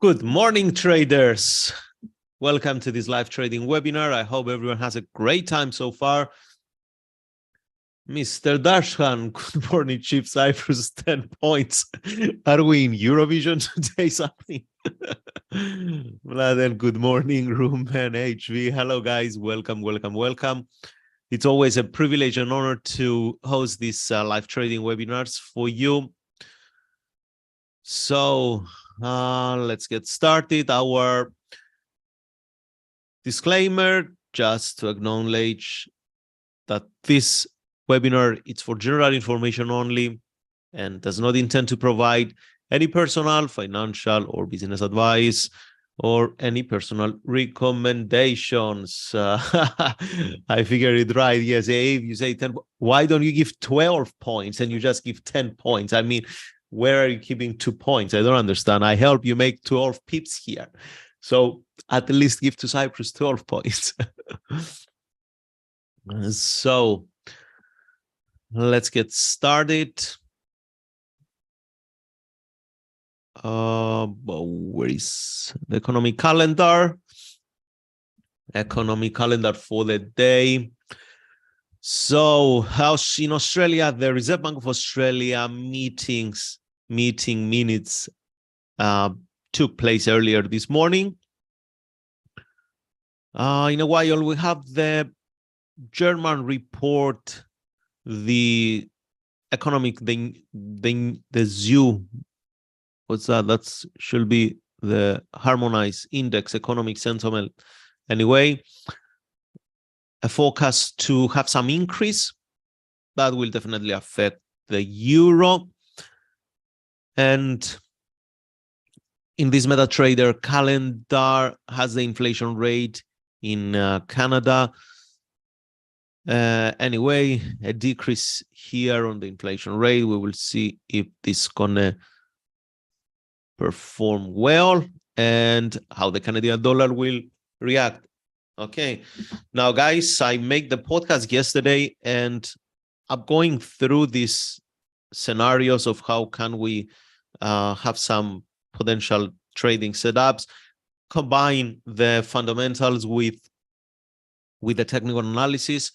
Good morning, traders. Welcome to this live trading webinar. I hope everyone has a great time so far. Mr. Darshan, good morning, Chief Cyprus, 10 points. Are we in Eurovision today, something? Vladen, good morning, Roomman HV. Hello, guys. Welcome. It's always a privilege and honor to host these live trading webinars for you. So let's get started. Our disclaimer, just to acknowledge that this webinar is for general information only and does not intend to provide any personal, financial, or business advice or any personal recommendations. I figured it right. Yes, Abe, you say 10. Why don't you give 12 points and you just give 10 points? I mean, where are you keeping 2 points? I don't understand. I help you make 12 pips here. So at least give to Cyprus 12 points. So let's get started. Where is the economic calendar? Economic calendar for the day. So, how's in Australia? The Reserve Bank of Australia meeting minutes took place earlier this morning. In a while, we have the German report, the economic, the ZU. What's that? That should be the harmonized index, economic sentiment. Anyway, a forecast to have some increase that will definitely affect the euro. And in this MetaTrader calendar has the inflation rate in Canada. Anyway, a decrease here on the inflation rate. We will see if this is gonna perform well and how the Canadian dollar will react. Okay, now guys, I made the podcast yesterday and I'm going through these scenarios of how can we have some potential trading setups, combine the fundamentals with the technical analysis.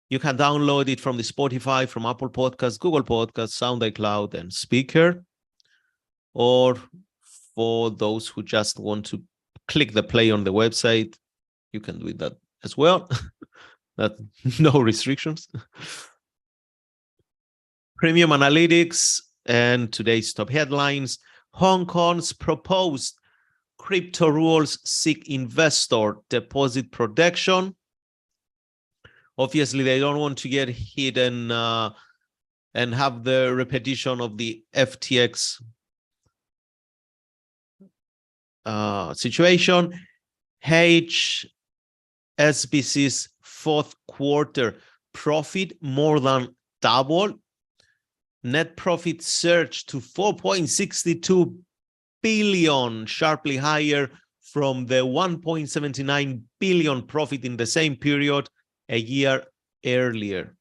You can download it from the Spotify, from Apple Podcasts, Google Podcasts, SoundCloud, and Speaker. Or for those who just want to click the play on the website, you can do that as well. That no restrictions. Premium analytics and today's top headlines. Hong Kong's proposed crypto rules seek investor deposit protection. Obviously, they don't want to get hidden and have the repetition of the FTX situation. HSBC's fourth quarter profit more than doubled. Net profit surged to 4.62 billion, sharply higher from the 1.79 billion profit in the same period a year earlier.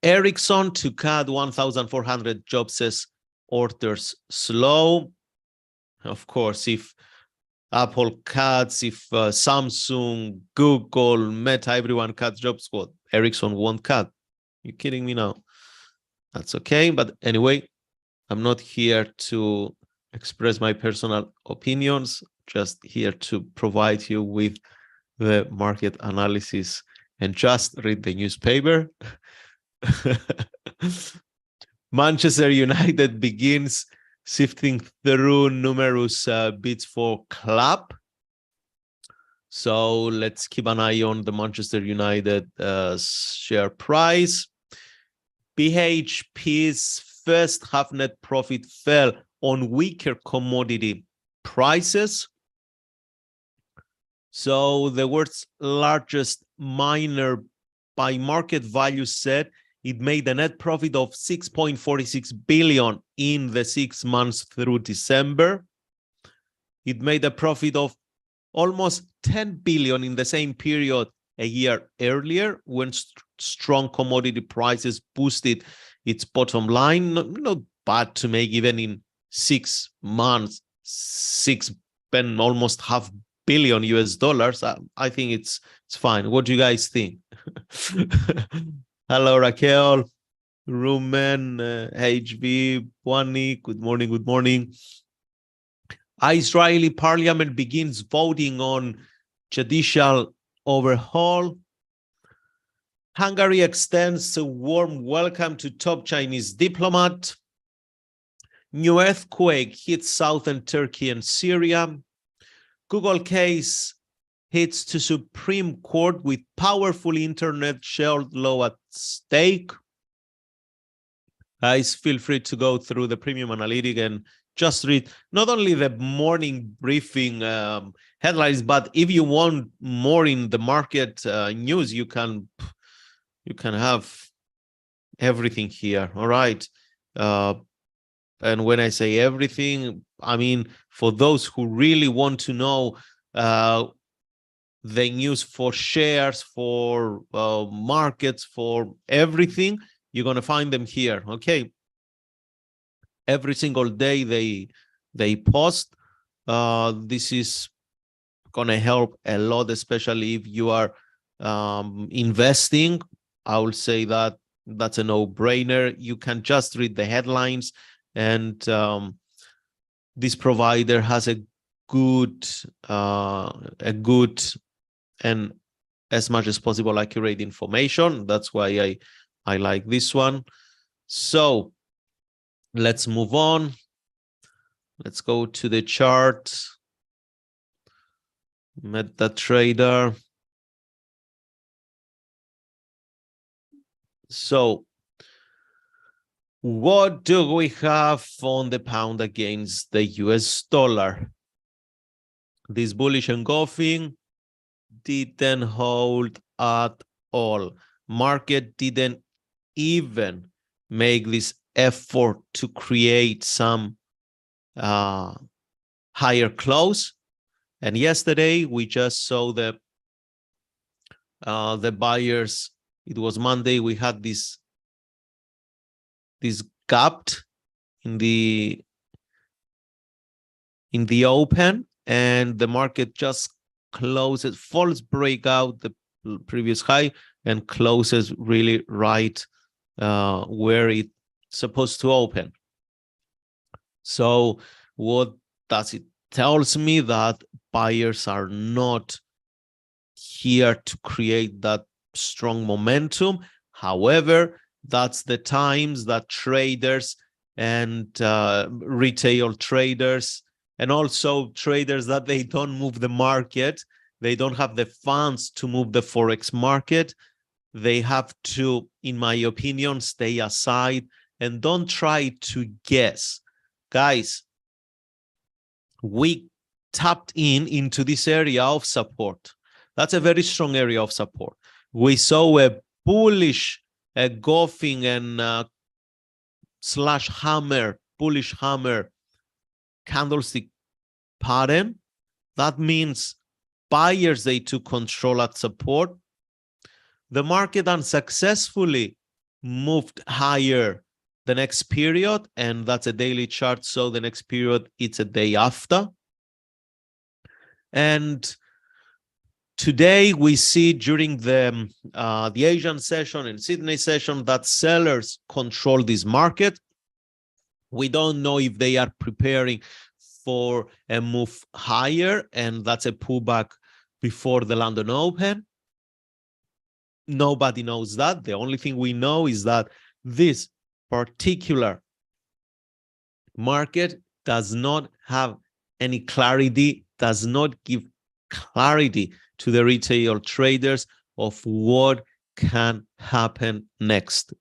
Ericsson to cut 1,400 jobs, says orders slow. Of course, if Apple cuts, if Samsung, Google, Meta, everyone cuts jobs, what? Ericsson won't cut. You kidding me now? That's okay. But anyway, I'm not here to express my personal opinions, just here to provide you with the market analysis and just read the newspaper. Manchester United begins sifting through numerous bids for club. So let's keep an eye on the Manchester United share price. BHP's first half net profit fell on weaker commodity prices. So the world's largest miner by market value said it made a net profit of 6.46 billion in the 6 months through December. It made a profit of almost 10 billion in the same period a year earlier when strong commodity prices boosted its bottom line. Not bad to make even in 6 months, spend almost $500 million US. I think it's fine. What do you guys think? Hello, Raquel, Rumen, HB, Wani. Good morning. Good morning. Israeli parliament begins voting on judicial overhaul. Hungary extends a warm welcome to top Chinese diplomat. New earthquake hits southern Turkey and Syria. Google case hits to Supreme Court with powerful internet shared law at stake. Guys, feel free to go through the premium analytic and just read not only the morning briefing headlines, but if you want more in the market news, you can have everything here. All right. And when I say everything, I mean, for those who really want to know the news for shares, for markets, for everything, you're going to find them here. Okay. Every single day they post. This is going to help a lot, especially if you are investing. I will say that that's a no-brainer. You can just read the headlines, and this provider has a good and as much as possible accurate information. That's why I like this one. So let's move on. Let's go to the chart. MetaTrader. So what do we have on the pound against the US dollar? This bullish engulfing didn't hold at all. Market didn't even make this effort to create some higher close. And yesterday we just saw the buyers. It was Monday. We had this gap in the open, and the market just closes, false breakout the previous high, and closes really right where it's supposed to open. So what does it tells me? That buyers are not here to create that strong momentum. However, that's the times that traders and retail traders, and also traders that they don't move the market, they don't have the funds to move the Forex market. They have to, in my opinion, stay aside and don't try to guess. Guys, we tapped into this area of support. That's a very strong area of support. We saw a bullish golfing and slash hammer, bullish hammer candlestick pattern. That means buyers, they took control at support. The market unsuccessfully moved higher the next period, and that's a daily chart. So the next period, it's a day after. And today we see during the Asian session and Sydney session that sellers control this market. We don't know if they are preparing for a move higher, and that's a pullback before the London Open. Nobody knows that. The only thing we know is that this particular market does not have any clarity, does not give clarity to the retail traders of what can happen next.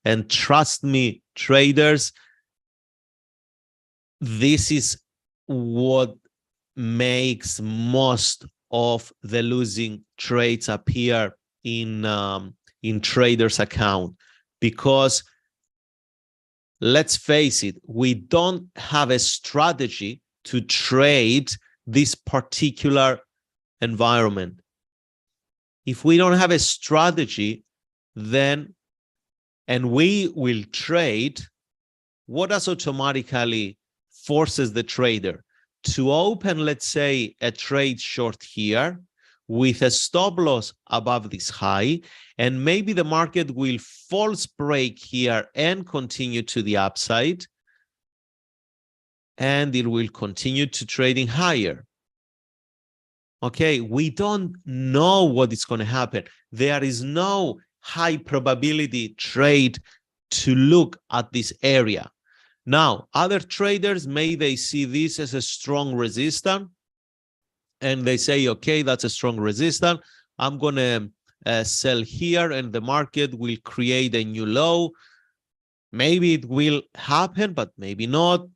And trust me, traders, this is what makes most of the losing trades appear in traders' account, because let's face it, we don't have a strategy to trade this particular environment. If we don't have a strategy, then, and we will trade, what does automatically forces the trader to open, let's say, a trade short here with a stop loss above this high, and maybe the market will false break here and continue to the upside, and it will continue to trading higher. Okay, we don't know what is going to happen. There is no high probability trade to look at this area. Now, other traders, may they see this as a strong resistance, and they say, okay, that's a strong resistance. I'm going to sell here, and the market will create a new low. Maybe it will happen, but maybe not.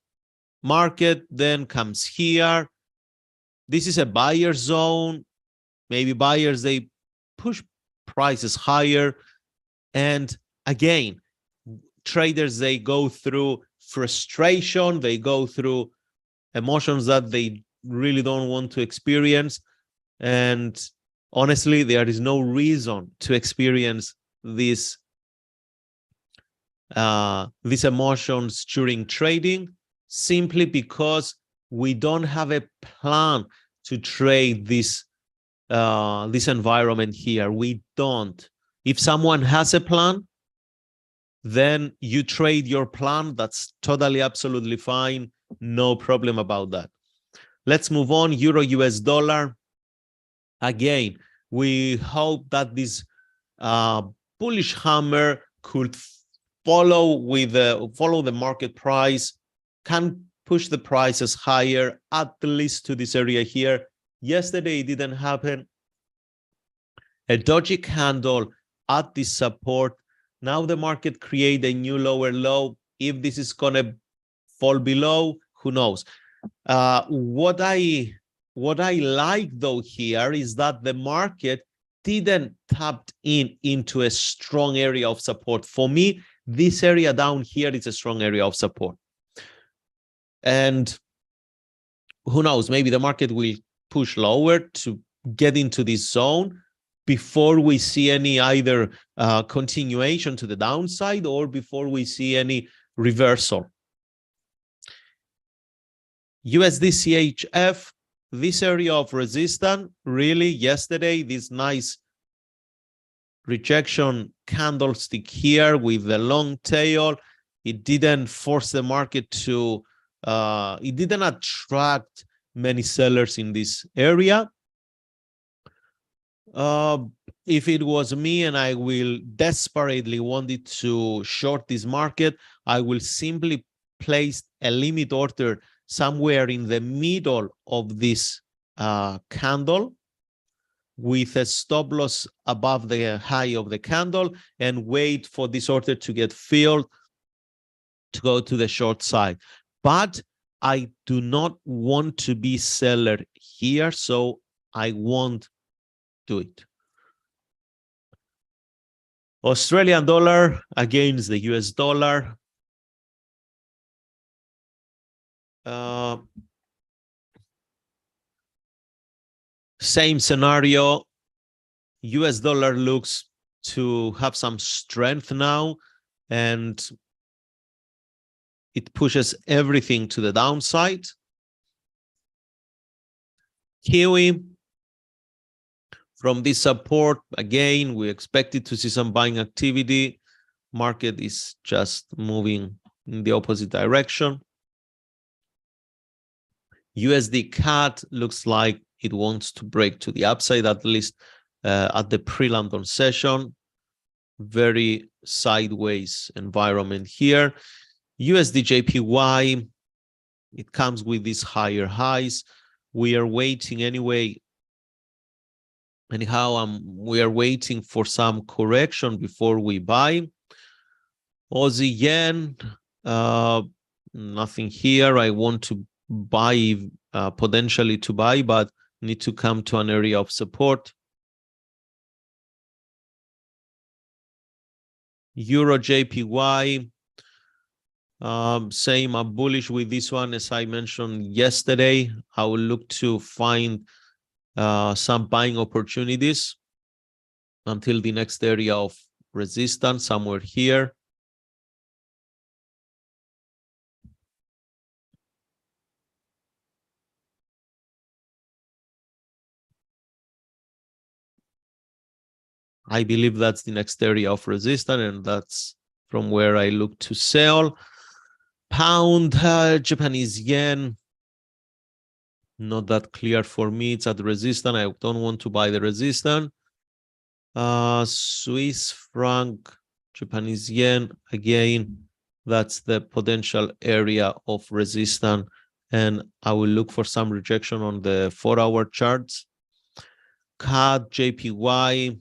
Market then comes here. This is a buyer zone. Maybe buyers, they push prices higher. And again, traders, they go through frustration. They go through emotions that they really don't want to experience. And honestly, there is no reason to experience these emotions during trading, simply because we don't have a plan to trade this environment here. We don't. If someone has a plan, then you trade your plan. That's totally, absolutely fine. No problem about that. Let's move on. Euro US dollar. Again, we hope that this bullish hammer could follow the market price, can push the prices higher, at least to this area here. Yesterday, it didn't happen. A dodgy candle at this support. Now the market create a new lower low. If this is going to fall below, who knows? What I like though here is that the market didn't tap into a strong area of support. For me, this area down here is a strong area of support. And who knows, maybe the market will push lower to get into this zone before we see any either continuation to the downside or before we see any reversal. USD CHF, this area of resistance, really yesterday, this nice rejection candlestick here with the long tail, it didn't force the market to, it didn't attract many sellers in this area. If it was me and I will desperately wanted to short this market, I will simply place a limit order somewhere in the middle of this candle with a stop loss above the high of the candle and wait for this order to get filled to go to the short side. But I do not want to be seller here, so I won't do it. Australian dollar against the US dollar. Same scenario. US dollar looks to have some strength now, and it pushes everything to the downside. Kiwi, from this support, again, we expected to see some buying activity. Market is just moving in the opposite direction. USD CAD looks like it wants to break to the upside, at least at the pre-London session. Very sideways environment here. USD JPY, it comes with these higher highs. We are waiting anyway. Anyhow, we are waiting for some correction before we buy. Aussie yen, nothing here. I want to buy, potentially to buy, but need to come to an area of support. Euro JPY, same, I'm bullish with this one. As I mentioned yesterday, I will look to find some buying opportunities until the next area of resistance, somewhere here. I believe that's the next area of resistance, and that's from where I look to sell. Pound, Japanese yen, not that clear for me. It's at resistance. I don't want to buy the resistance. Swiss franc, Japanese yen, again, that's the potential area of resistance, and I will look for some rejection on the 4-hour charts. CAD, JPY,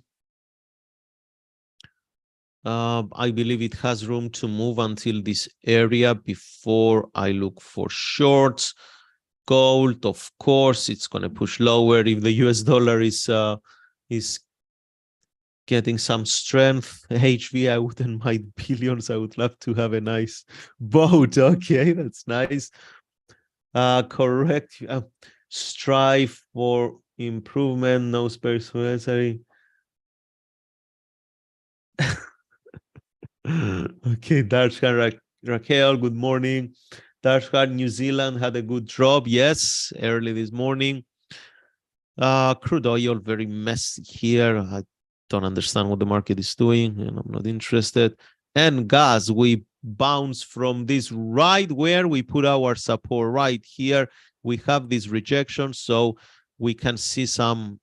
I believe it has room to move until this area before I look for shorts. Gold, of course, it's going to push lower if the US dollar is getting some strength. HV, I wouldn't mind billions. I would love to have a nice boat. Okay, that's nice. Correct. Strive for improvement. No space necessary. Okay, Darshkan Raquel, good morning. Darshkan, New Zealand had a good drop. Yes, early this morning. Crude oil, very messy here. I don't understand what the market is doing, and I'm not interested. And gas, we bounce from this right where we put our support right here. We have this rejection, so we can see some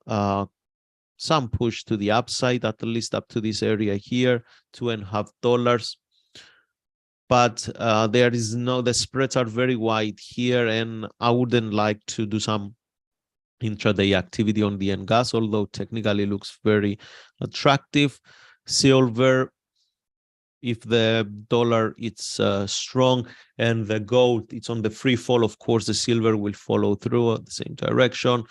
push to the upside, at least up to this area here, $2.50. But there is the spreads are very wide here, and I wouldn't like to do some intraday activity on the end gas, although technically looks very attractive. Silver, if the dollar it's strong and the gold it's on the free fall, of course the silver will follow through at the same direction.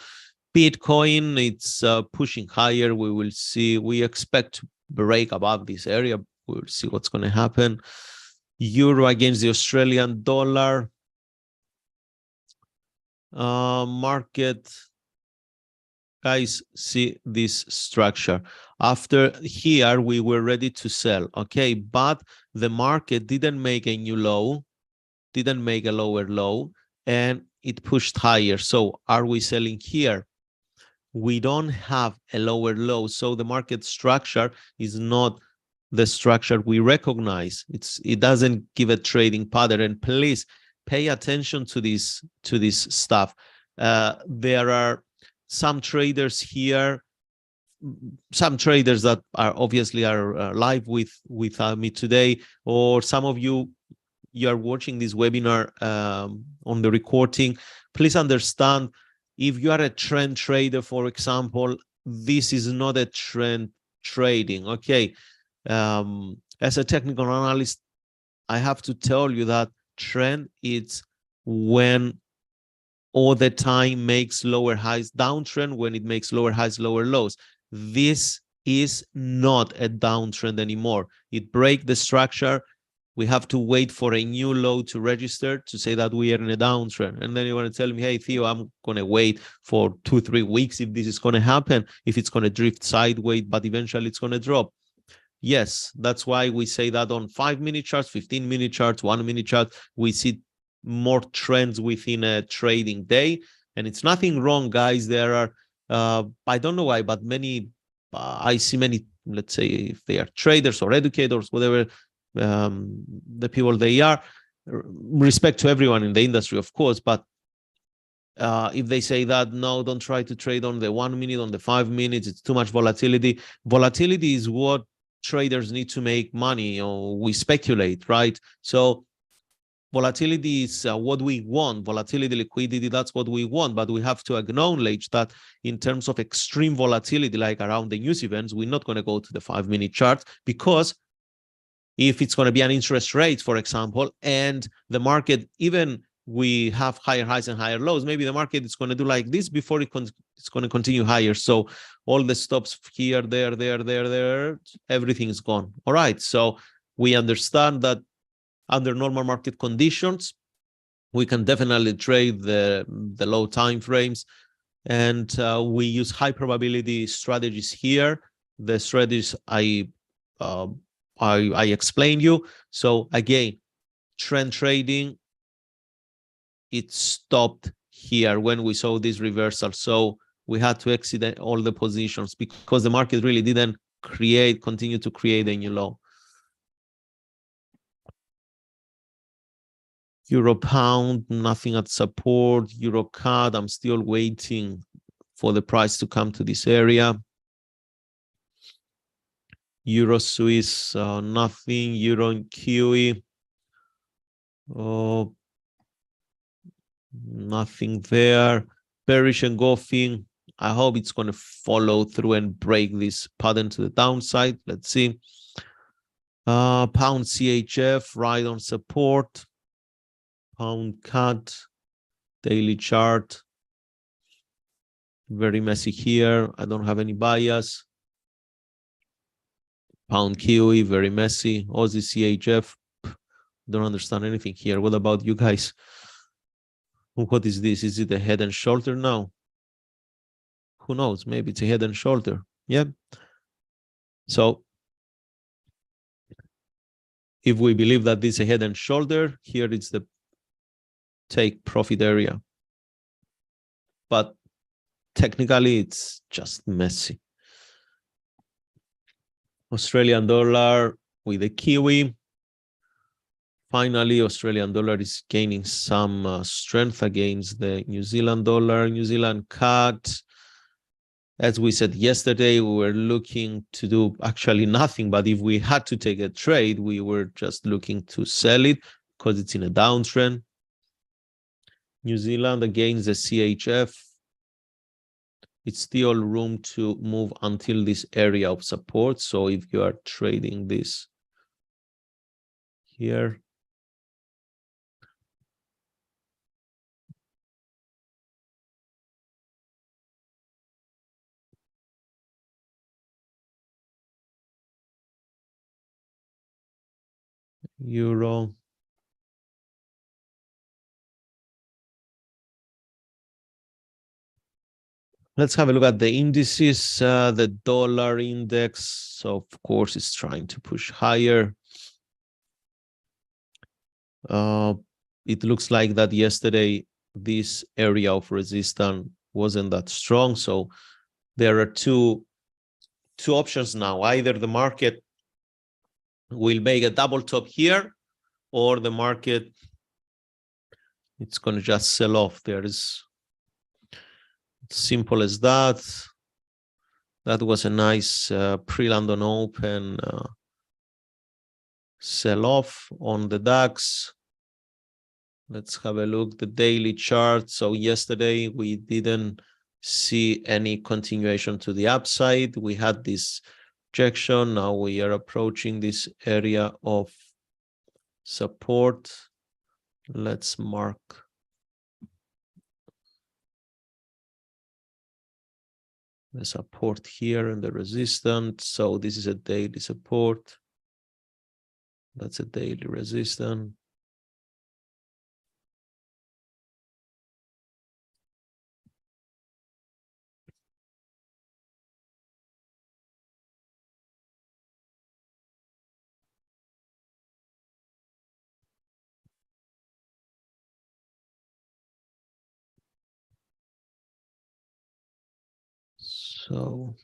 Bitcoin, it's pushing higher. We will see. We expect to break above this area. We'll see what's going to happen. Euro against the Australian dollar. Market, guys, see this structure. After here, we were ready to sell. Okay, but the market didn't make a new low, didn't make a lower low, and it pushed higher. So are we selling here? We don't have a lower low, so the market structure is not the structure we recognize. It doesn't give a trading pattern. And please pay attention to this stuff. There are some traders here, some traders that are obviously live with me today, or some of you are watching this webinar on the recording. Please understand, if you are a trend trader, for example, this is not a trend trading. Okay, as a technical analyst, I have to tell you that trend is when all the time makes lower highs, downtrend when it makes lower highs, lower lows. This is not a downtrend anymore. It breaks the structure. We have to wait for a new low to register to say that we are in a downtrend. And then you want to tell me, hey, Theo, I'm going to wait for 2-3 weeks if this is going to happen, if it's going to drift sideways, but eventually it's going to drop. Yes, that's why we say that on 5-minute charts, 15-minute charts, 1-minute charts, we see more trends within a trading day. And it's nothing wrong, guys. There are, I don't know why, but I see many, let's say, if they are traders or educators, whatever, the people they are, respect to everyone in the industry, of course, but if they say that, no, don't try to trade on the 1 minute, on the 5 minutes, it's too much volatility. Volatility is what traders need to make money, or we speculate, right? So volatility is what we want. Volatility, liquidity, that's what we want. But we have to acknowledge that in terms of extreme volatility, like around the news events, we're not going to go to the 5-minute chart, because if it's going to be an interest rate, for example, and the market, even we have higher highs and higher lows, maybe the market is going to do like this before it's going to continue higher. So all the stops here, there, everything is gone. All right. So we understand that under normal market conditions, we can definitely trade the low time frames, and we use high probability strategies here. The strategies I explained you. So again, trend trading, it stopped here when we saw this reversal. So we had to exit all the positions because the market really didn't continue to create a new low. Euro pound, nothing at support. Euro CAD, I'm still waiting for the price to come to this area. Euro Swiss, nothing. Euro and QE, nothing there. Bearish engulfing. I hope it's going to follow through and break this pattern to the downside. Let's see. Pound CHF, right on support. Pound CAD, daily chart. Very messy here. I don't have any bias. Pound QE, very messy. Aussie CHF, don't understand anything here. What about you guys? What is this? Is it a head and shoulder now? Who knows? Maybe it's a head and shoulder. Yeah. So if we believe that this is a head and shoulder, here it's the take profit area. But technically, it's just messy. Australian dollar with the Kiwi. Finally, Australian dollar is gaining some strength against the New Zealand dollar, New Zealand CAD. As we said yesterday, we were looking to do actually nothing, but if we had to take a trade, we were just looking to sell it because it's in a downtrend. New Zealand against the CHF. It's still room to move until this area of support. So if you are trading this here, euro. Let's have a look at the indices. The dollar index, so of course, it's trying to push higher. It looks like that yesterday, this area of resistance wasn't that strong. So there are two options now. Either the market will make a double top here, or the market, it's going to just sell off. There is simple as that. That was a nice pre-London Open sell off on the DAX. Let's have a look, the daily chart. So yesterday we didn't see any continuation to the upside. We had this rejection. Now we are approaching this area of support. Let's mark the support here and the resistance. So this is a daily support. That's a daily resistance. So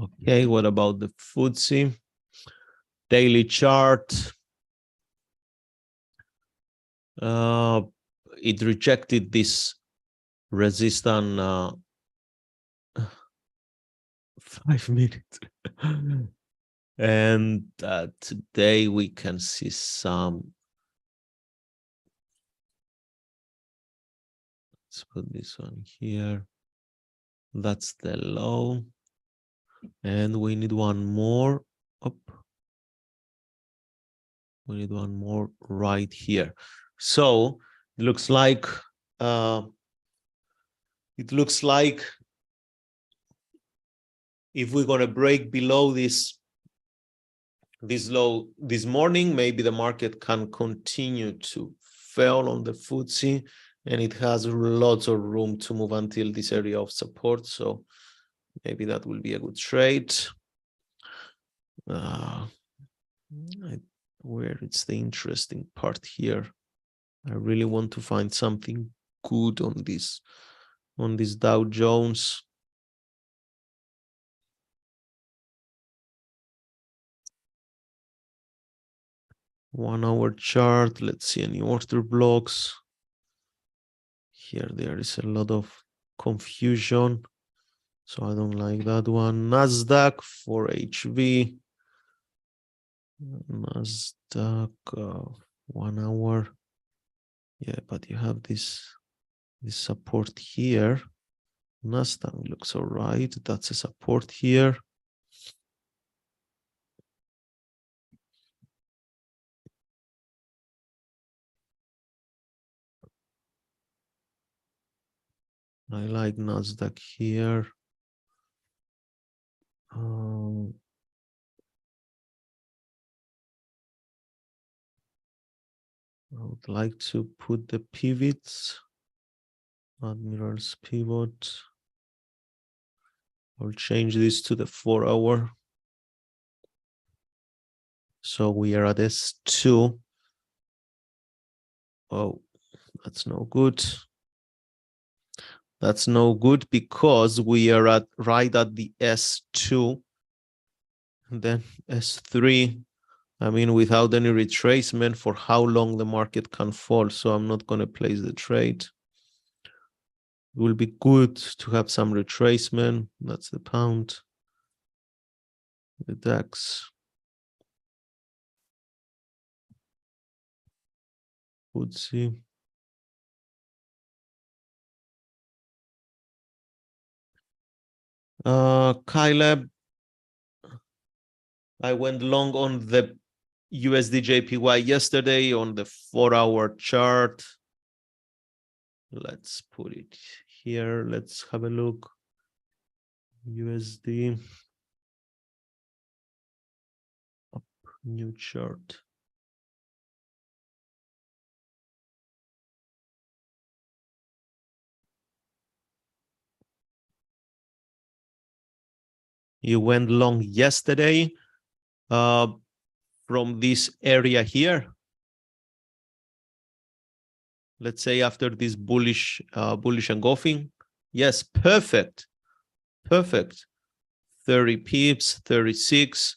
okay, what about the FTSE? Daily chart. It rejected this resistance 5 minutes. And today we can see some. Let's put this one here. That's the low. And we need one more up. We need one more right here. So looks like if we're going to break below this low this morning, maybe the market can continue to fall on the FTSE, and it has lots of room to move until this area of support. So maybe that will be a good trade. Where it's the interesting part here. I really want to find something good on this Dow Jones. One-hour chart. Let's see any order blocks. Here there is a lot of confusion, so I don't like that one. Nasdaq for HV. Nasdaq 1 hour. Yeah, but you have this support here. Nasdaq looks all right. That's a support here. I like Nasdaq here. I would like to put the pivots. Admirals pivot. I'll change this to the 4 hour. So we are at S2. Oh, that's no good. That's no good because we are right at the S2. And then S3. I mean, without any retracement for how long the market can fall. So I'm not going to place the trade. It will be good to have some retracement. That's the pound. The DAX. FTSE. Kyleb, I went long on the USD JPY yesterday on the 4 hour chart. Let's put it here. Let's have a look. USD. Up, new chart. You went long yesterday from this area here. Let's say after this bullish engulfing. Yes, perfect. Perfect. 30 pips, 36.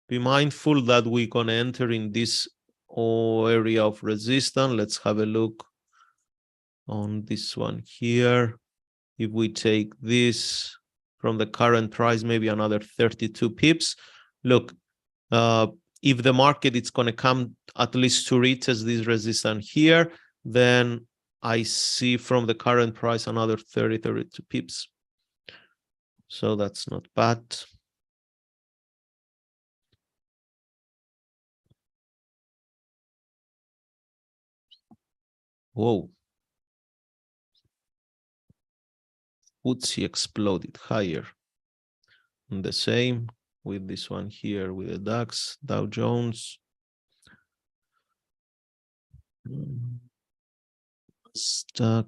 Be mindful that we're going to enter in this area of resistance. Let's have a look on this one here. If we take this from the current price, maybe another 32 pips. Look, if the market is going to come at least to retest this resistance here, then I see from the current price another 32 pips. So that's not bad. Whoa. FTSE exploded higher. And the same with this one here with the DAX, Dow Jones. Stuck.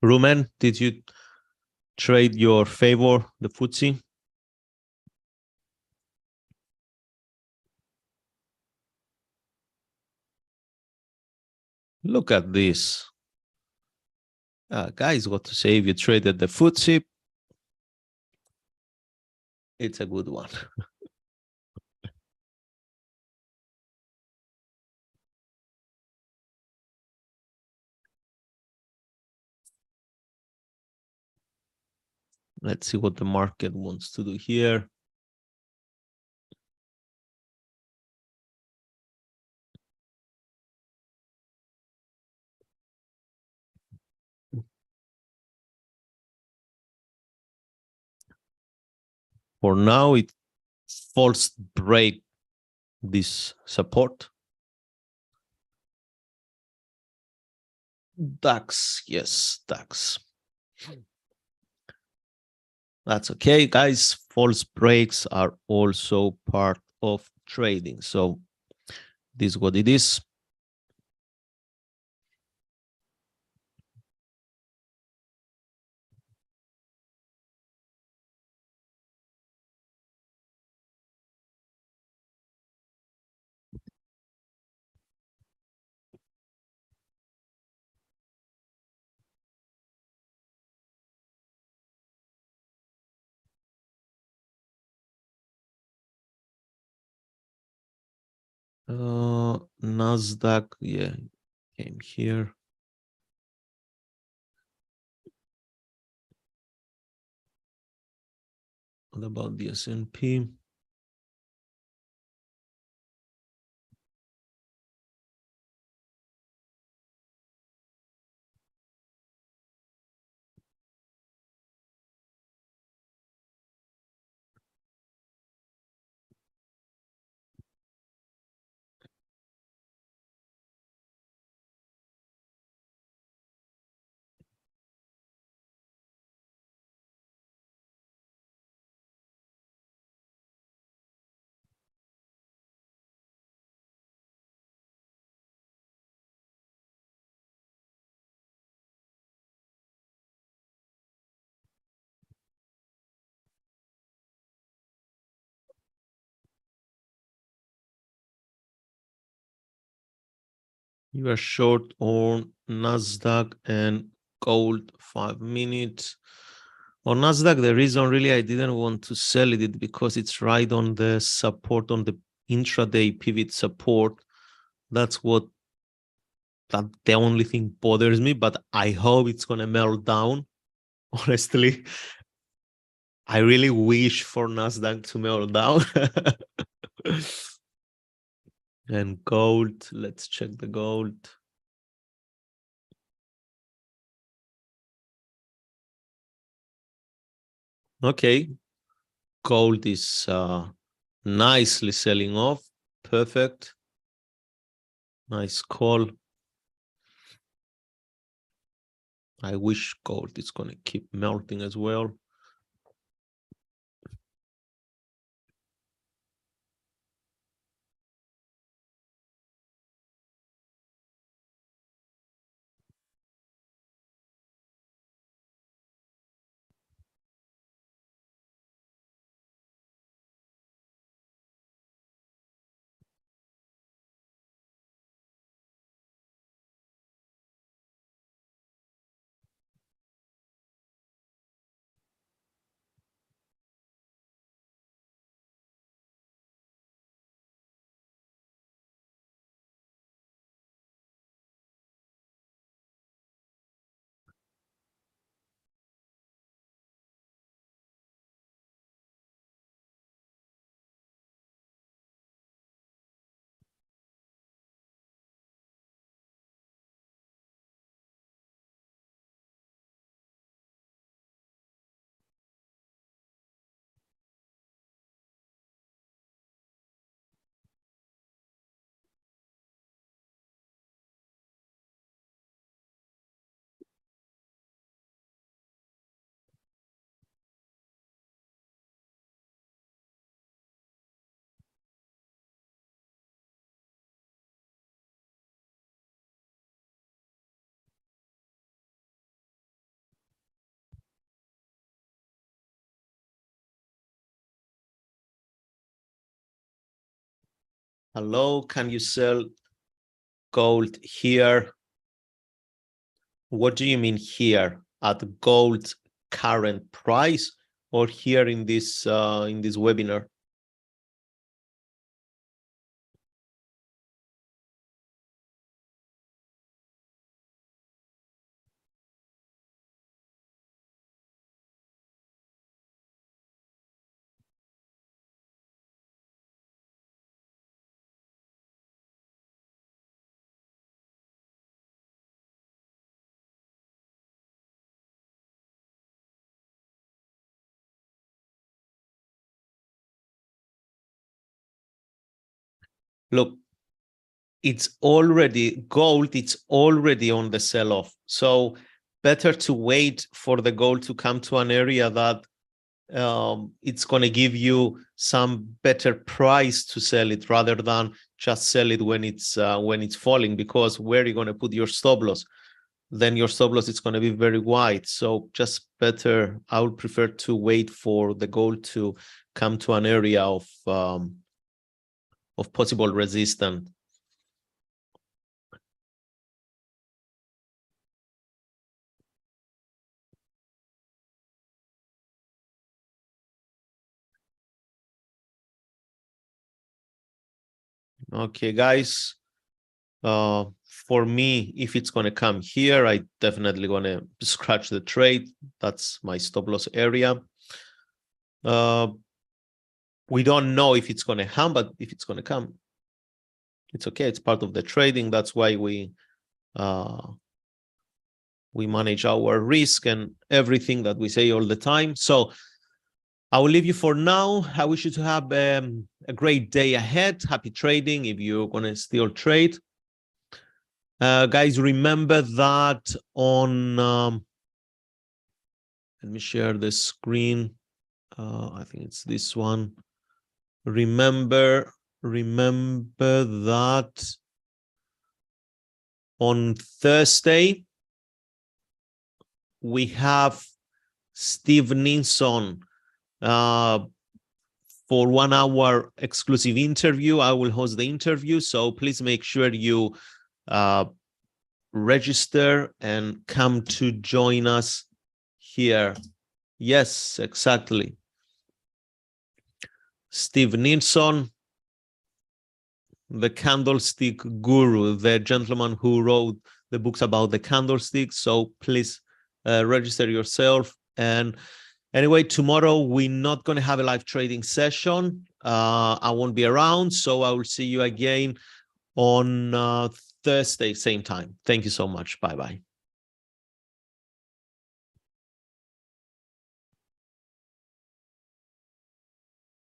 Rumen, did you trade your favor, the FTSE? Look at this. Guys, what to say, if you traded the FTSE, it's a good one. Let's see what the market wants to do here. For now, it false break this support. DAX, yes, DAX. That's okay, guys. False breaks are also part of trading. So this is what it is. Nasdaq, yeah, came here. What about the S&P? You are short on Nasdaq and gold 5 minutes. On Nasdaq, the reason really I didn't want to sell it because it's right on the support, on the intraday pivot support. That's the only thing bothers me, but I hope it's going to melt down. Honestly, I really wish for Nasdaq to melt down. And gold, let's check the gold. Okay, gold is nicely selling off. Perfect. Nice call. I wish gold is going to keep melting as well. Hello, can you sell gold here? What do you mean here? At gold's current price or here in this webinar? look, it's already gold, it's already on the sell-off. So better to wait for the gold to come to an area that it's going to give you some better price to sell it, rather than just sell it when it's falling, because where are you going to put your stop loss? Then your stop loss is going to be very wide. So just better, I would prefer to wait for the gold to come to an area of possible resistance. Okay, guys. For me, if it's going to come here, I definitely going to scratch the trade. That's my stop loss area. We don't know if it's going to come, but if it's going to come, it's okay. It's part of the trading. That's why we manage our risk and everything that we say all the time. So I will leave you for now. I wish you to have a great day ahead. Happy trading if you're going to still trade. Guys, remember that on, let me share the screen. I think it's this one. Remember that on Thursday, we have Steve Ninson for 1 hour exclusive interview. I will host the interview. So please make sure you register and come to join us here. Yes, exactly. Steve Nilsson, the candlestick guru, the gentleman who wrote the books about the candlesticks. So please register yourself. And anyway, tomorrow we're not going to have a live trading session. I won't be around, so I will see you again on Thursday, same time. Thank you so much. Bye-bye.